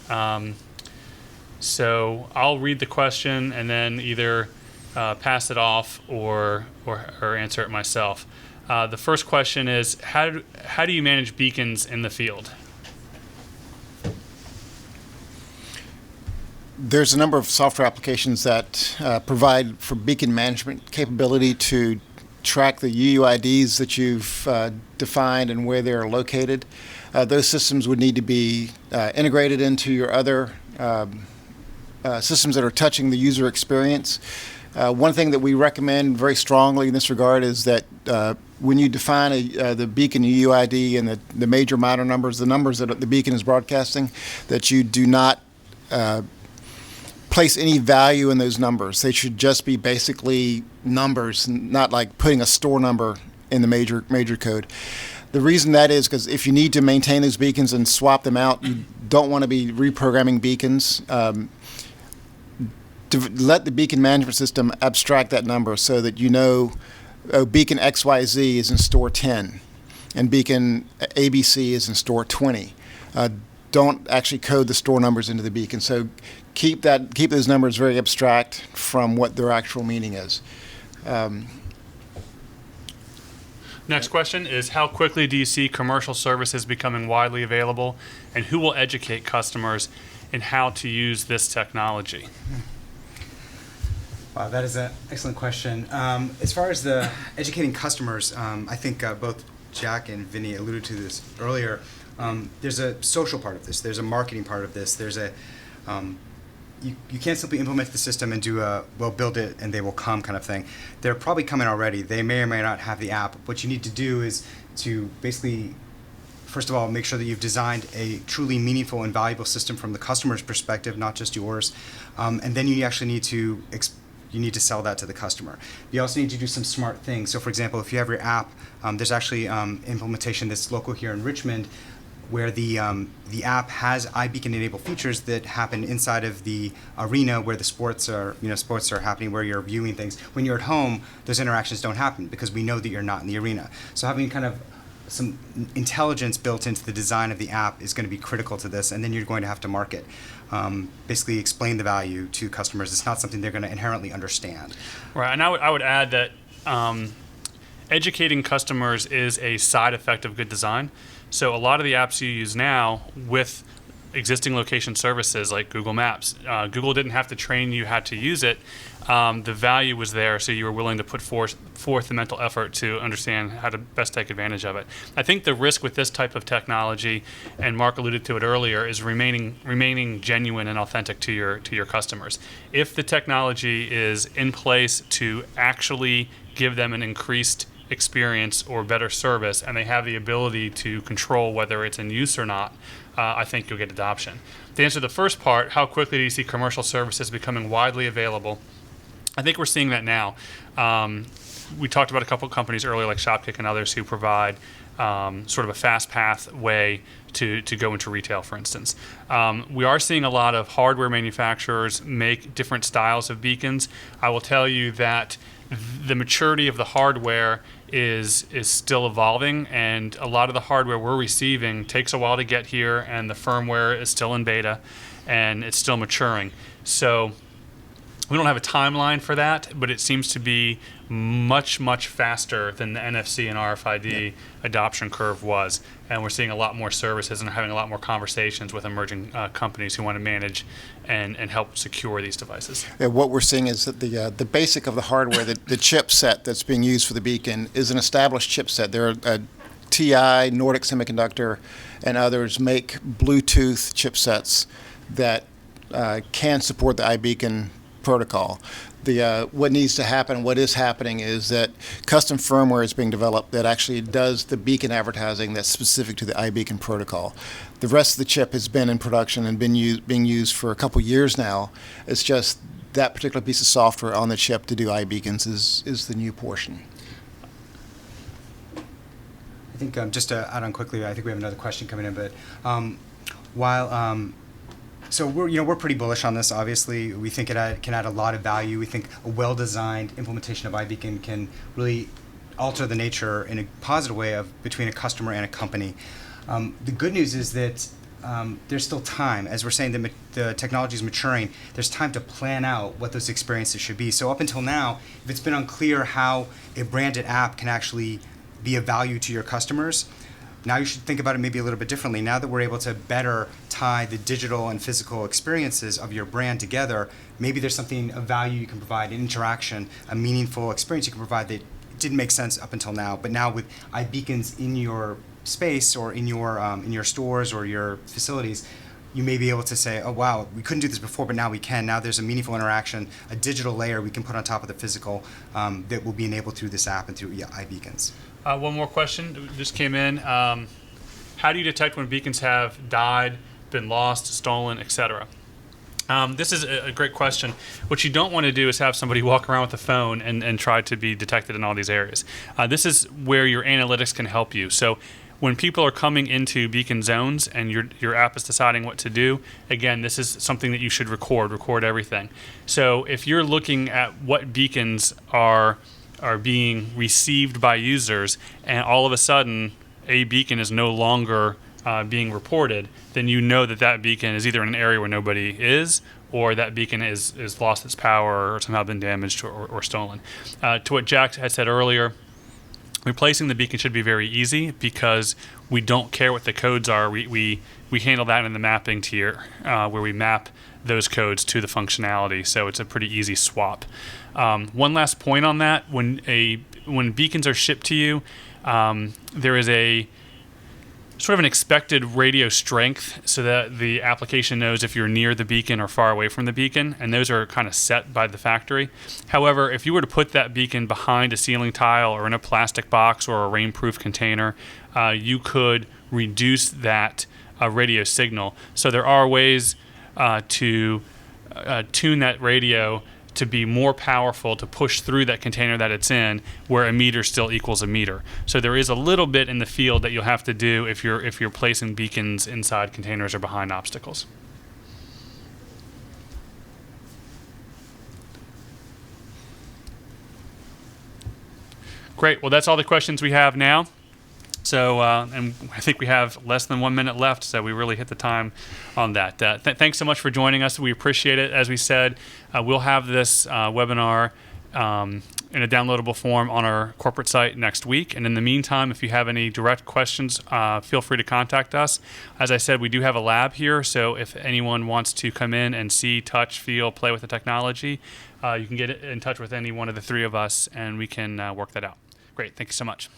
So I'll read the question and then either pass it off or answer it myself. The first question is, how do you manage beacons in the field? There's a number of software applications that provide for beacon management capability to track the UUIDs that you've defined and where they're located. Those systems would need to be integrated into your other systems that are touching the user experience. One thing that we recommend very strongly in this regard is that when you define the beacon UUID and the major minor numbers, the numbers that the beacon is broadcasting, that you do not place any value in those numbers. They should just be basically numbers, not like putting a store number in the major code. The reason that is because if you need to maintain those beacons and swap them out, you don't want to be reprogramming beacons. To let the beacon management system abstract that number so that you know, beacon XYZ is in store 10. and beacon ABC is in store 20. Don't actually code the store numbers into the beacon. So keep those numbers very abstract from what their actual meaning is. Next question is, how quickly do you see commercial services becoming widely available, and who will educate customers in how to use this technology? Wow, that is an excellent question. As far as the educating customers, I think both Jack and Vinny alluded to this earlier. There's a social part of this. There's a marketing part of this. There's a you can't simply implement the system and do a, well, build it and they will come kind of thing. They're probably coming already. They may or may not have the app. What you need to do is to basically, first of all, make sure that you've designed a truly meaningful and valuable system from the customer's perspective, not just yours. And then you actually need to sell that to the customer. You also need to do some smart things. So for example, if you have your app, there's actually implementation that's local here in Richmond, where the app has iBeacon enabled features that happen inside of the arena where the sports are happening, where you're viewing things. When you're at home, those interactions don't happen because we know that you're not in the arena. So having kind of some intelligence built into the design of the app is going to be critical to this, and then you're going to have to market. Basically explain the value to customers. It's not something they're going to inherently understand. Right, and I would add that educating customers is a side effect of good design. So a lot of the apps you use now with existing location services like Google Maps, Google didn't have to train you how to use it. The value was there, so you were willing to put forth the mental effort to understand how to best take advantage of it. I think the risk with this type of technology, and Mark alluded to it earlier, is remaining genuine and authentic to your customers. If the technology is in place to actually give them an increased experience or better service, and they have the ability to control whether it's in use or not, I think you'll get adoption. To answer the first part, how quickly do you see commercial services becoming widely available? I think we're seeing that now. We talked about a couple of companies earlier, like Shopkick and others, who provide sort of a fast path way to go into retail, for instance. We are seeing a lot of hardware manufacturers make different styles of beacons. I will tell you that the maturity of the hardware is still evolving, and a lot of the hardware we're receiving takes a while to get here, and the firmware is still in beta, and it's still maturing. So we don't have a timeline for that, but it seems to be much, much faster than the NFC and RFID adoption curve was. And we're seeing a lot more services and having a lot more conversations with emerging companies who want to manage and help secure these devices. Yeah, what we're seeing is that the basic of the hardware, the chipset that's being used for the beacon, is an established chipset. There are TI, Nordic Semiconductor, and others make Bluetooth chipsets that can support the iBeacon protocol. What needs to happen, what is happening, is that custom firmware is being developed that actually does the beacon advertising that's specific to the iBeacon protocol. The rest of the chip has been in production and being used for a couple years now. It's just that particular piece of software on the chip to do iBeacons is the new portion. I think just to add on quickly, I think we have another question coming in, but so we're pretty bullish on this. Obviously, we think it can add a lot of value. We think a well-designed implementation of iBeacon can really alter the nature in a positive way between a customer and a company. The good news is that there's still time. As we're saying, the technology is maturing. There's time to plan out what those experiences should be. So up until now, if it's been unclear how a branded app can actually be of value to your customers, now you should think about it maybe a little bit differently. Now that we're able to better tie the digital and physical experiences of your brand together, maybe there's something of value you can provide, an interaction, a meaningful experience you can provide that didn't make sense up until now. But now with iBeacons in your space or in your stores or your facilities, you may be able to say, oh wow, we couldn't do this before, but now we can. Now there's a meaningful interaction, a digital layer we can put on top of the physical that will be enabled through this app and through iBeacons. One more question just came in. How do you detect when beacons have died, been lost, stolen, etc.? This is a great question. What you don't want to do is have somebody walk around with a phone and try to be detected in all these areas. This is where your analytics can help you. So when people are coming into beacon zones and your app is deciding what to do, again, this is something that you should record everything. So if you're looking at what beacons are being received by users, and all of a sudden a beacon is no longer being reported, then you know that that beacon is either in an area where nobody is, or that beacon is lost its power or somehow been damaged or stolen. To what Jack had said earlier, replacing the beacon should be very easy because we don't care what the codes are. We handle that in the mapping tier where we map those codes to the functionality, so it's a pretty easy swap. One last point on that: when beacons are shipped to you, there is a sort of an expected radio strength so that the application knows if you're near the beacon or far away from the beacon, and those are kind of set by the factory. However, if you were to put that beacon behind a ceiling tile or in a plastic box or a rainproof container, you could reduce that radio signal. So there are ways to tune that radio to be more powerful to push through that container that it's in, where a meter still equals a meter. So there is a little bit in the field that you'll have to do if you're placing beacons inside containers or behind obstacles. Great. Well, that's all the questions we have now. So, and I think we have less than 1 minute left, so we really hit the time on that. Thanks so much for joining us. We appreciate it. As we said, we'll have this webinar in a downloadable form on our corporate site next week. And in the meantime, if you have any direct questions, feel free to contact us. As I said, we do have a lab here, so if anyone wants to come in and see, touch, feel, play with the technology, you can get in touch with any one of the three of us, and we can work that out. Great. Thank you so much.